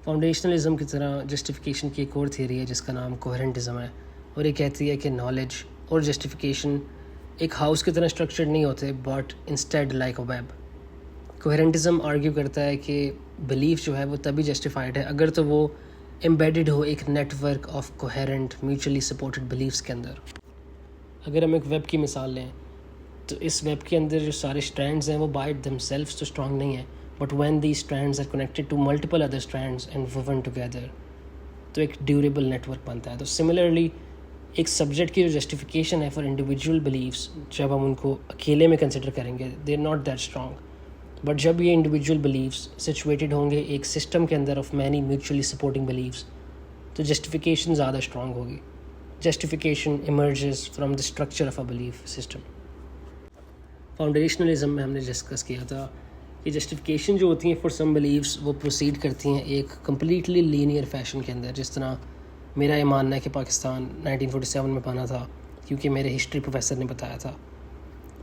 فاؤنڈیشنلزم کی طرح جسٹیفیکیشن کی ایک اور تھیوری ہے جس کا نام کوہرنٹزم ہے، اور یہ کہتی ہے کہ نالج اور جسٹیفیکیشن ایک ہاؤس کی طرح اسٹرکچرڈ نہیں ہوتے but instead like a web. Coherentism argue کرتا ہے کہ بلیف جو ہے وہ تبھی جسٹیفائڈ ہے اگر تو وہ امبیڈڈ ہو ایک network of coherent mutually supported beliefs کے اندر۔ اگر ہم ایک ویب کی مثال لیں تو اس ویب کے اندر جو سارے اسٹرینڈز ہیں وہ بائی دم سیلفس تو اسٹرانگ نہیں ہیں، but when the strands are connected to multiple other strands and woven together تو ایک ڈیوریبل نیٹ ورک بنتا ہے۔ تو سملرلی ایک سبجیکٹ کی جو جسٹیفیکیشن ہے فار انڈیویجول بلیفس، جب ہم ان کو اکیلے میں کنسیڈر کریں گے they are not that strong, but جب یہ انڈیویجول بلیفس سچویٹڈ ہوں گے ایک سسٹم کے اندر of many mutually supporting beliefs تو جسٹیفیکیشن زیادہ اسٹرانگ ہوگی۔ Justification emerges from the structure of a belief system. Foundationalism میں ہم نے ڈسکس کیا تھا کہ جسٹیفیکیشن جو ہوتی ہیں فار سم بلیفس وہ پروسیڈ کرتی ہیں ایک کمپلیٹلی لینئر فیشن کے اندر، جس طرح میرا یہ ماننا ہے کہ پاکستان 1947 میں بنا تھا کیونکہ میرے ہسٹری پروفیسر نے بتایا تھا،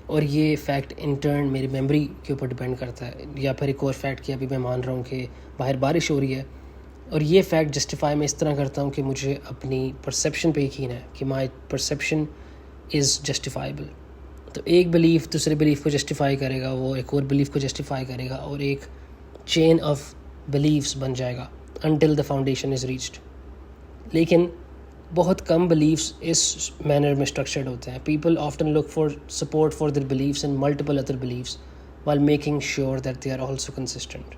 اور یہ فیکٹ انٹرن میری میموری کے اوپر ڈپینڈ کرتا ہے، یا پھر ایک اور فیکٹ کہ ابھی میں مان رہا ہوں کہ باہر بارش ہو رہی ہے، اور یہ فیکٹ جسٹیفائی میں اس طرح کرتا ہوں کہ مجھے اپنی پرسیپشن پہ یقین ہے کہ مائی پرسیپشن از جسٹیفائبل۔ تو ایک بلیف دوسرے بلیف کو جسٹیفائی کرے گا، وہ ایک اور بلیف کو جسٹیفائی کرے گا، اور ایک چین آف بلیفس بن جائے گا until the foundation is reached. لیکن بہت کم بلیفس اس مینر میں اسٹرکچرڈ ہوتے ہیں۔ People often look for support for their beliefs in multiple other beliefs while making sure that they are also consistent۔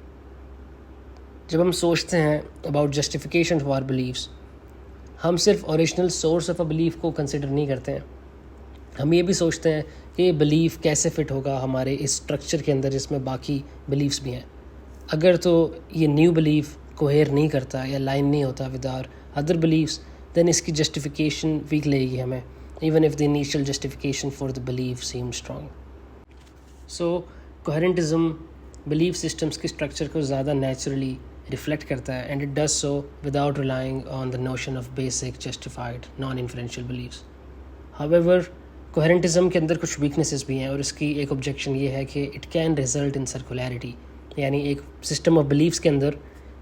جب ہم سوچتے ہیں about justification of our beliefs، ہم صرف original source of a belief کو consider نہیں کرتے ہیں، ہم یہ بھی سوچتے ہیں کہ یہ بلیف کیسے فٹ ہوگا ہمارے اس اسٹرکچر کے اندر جس میں باقی بلیفس بھی ہیں۔ اگر تو یہ نیو بلیف کوہیر نہیں کرتا یا لائن نہیں ہوتا with our other beliefs, then اس کی جسٹیفیکیشن ویک لے گی ہمیں، even if the initial justification for the belief seems strong۔ So coherentism belief systems کے اسٹرکچر کو زیادہ نیچرلی ریفلیکٹ کرتا ہے، and it does so without relying on the notion of basic justified non inferential beliefs. However coherentism کے اندر کچھ weaknesses بھی ہیں، اور اس کی ایک آبجیکشن یہ ہے کہ اٹ کین ریزلٹ ان سرکولیرٹی، یعنی ایک سسٹم آف بلیفس کے اندر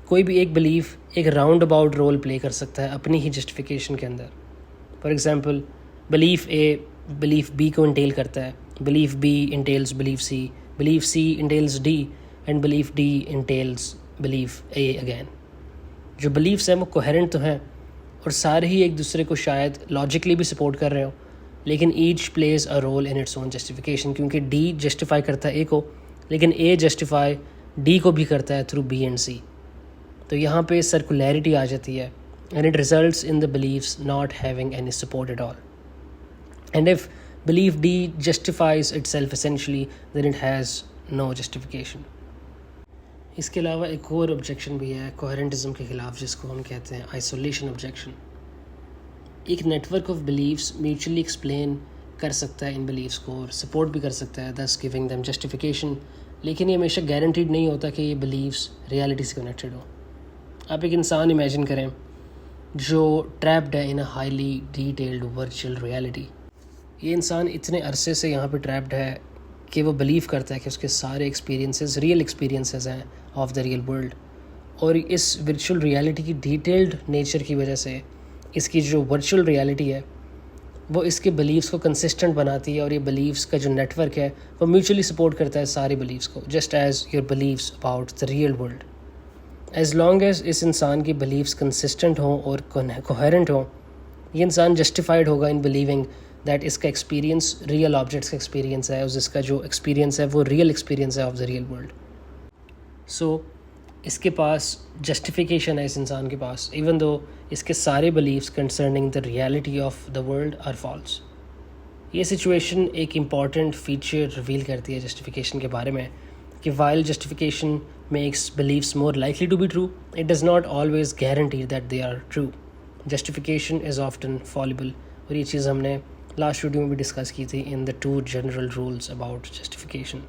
کوئی بھی ایک بلیف ایک راؤنڈ اباؤٹ رول پلے کر سکتا ہے اپنی ہی جسٹیفیکیشن کے اندر۔ For example belief A belief B کو انٹیل کرتا ہے، belief B entails belief C, belief C entails D, and belief D entails belief A again. جو بلیفس ہیں وہ کوہرنٹ تو ہیں اور سارے ہی ایک دوسرے کو شاید لاجکلی بھی سپورٹ کر رہے ہوں، لیکن each plays a role in its own justification, کیونکہ ڈی جسٹیفائی کرتا ہے اے کو، لیکن اے جسٹیفائی ڈی کو بھی کرتا ہے تھرو بی اینڈ سی۔ تو یہاں پہ سرکولیرٹی آ جاتی ہے، and it results in the beliefs not having any support at all, and if belief D justifies itself essentially then it has no justification۔ اس کے علاوہ ایک اور objection بھی ہے کوہرنٹزم کے خلاف جس کو ہم کہتے ہیں isolation objection۔ ایک network of beliefs mutually explain کر سکتا ہے ان بلیفس کو اور سپورٹ بھی کر سکتا ہے thus giving them justification، لیکن یہ ہمیشہ گارنٹیڈ نہیں ہوتا کہ یہ بلیفس ریالٹی سے کنیکٹڈ ہوں۔ آپ ایک انسان امیجن کریں جو ٹریپڈ ہے in a highly detailed virtual reality. یہ انسان اتنے عرصے سے یہاں پہ ٹریپڈ ہے کہ وہ بلیو کرتا ہے کہ اس کے سارے ایکسپیرینسز ریئل ایکسپیرینسز ہیں آف دا ریئل ورلڈ، اور اس ورچوئل ریالٹی کی ڈیٹیلڈ نیچر کی وجہ سے اس کی جو ورچوئل ریالٹی ہے وہ اس کے بلیفس کو کنسسٹنٹ بناتی ہے، اور یہ بلیفس کا جو نیٹ ورک ہے وہ میوچولی سپورٹ کرتا ہے سارے بلیفس کو، just as your beliefs about the real world. As long as اس انسان کی بلیفس کنسسٹنٹ ہوں اور کوہیرنٹ ہوں، یہ انسان جسٹیفائڈ ہوگا ان بلیونگ دیٹ اس کا ایکسپیرینس ریئل آبجیکٹس کا ایکسپیرینس ہے، اور اس کا جو ایکسپیرینس ہے وہ ریئل ایکسپیرینس ہے آف دا ریئل ورلڈ۔ سو اس کے پاس جسٹیفیکیشن ہے اس انسان کے پاس، ایون دو اس کے سارے beliefs concerning the reality of the world are false. یہ سچویشن ایک امپورٹنٹ فیچر ریویل کرتی ہے جسٹیفیکیشن کے بارے میں کہ while justification makes beliefs more likely to be true, it does not always guarantee that they are true۔ Justification is often fallible، اور یہ چیز ہم نے لاسٹ ویڈیو میں بھی ڈسکس کی تھی ان the 2 general rules about justification۔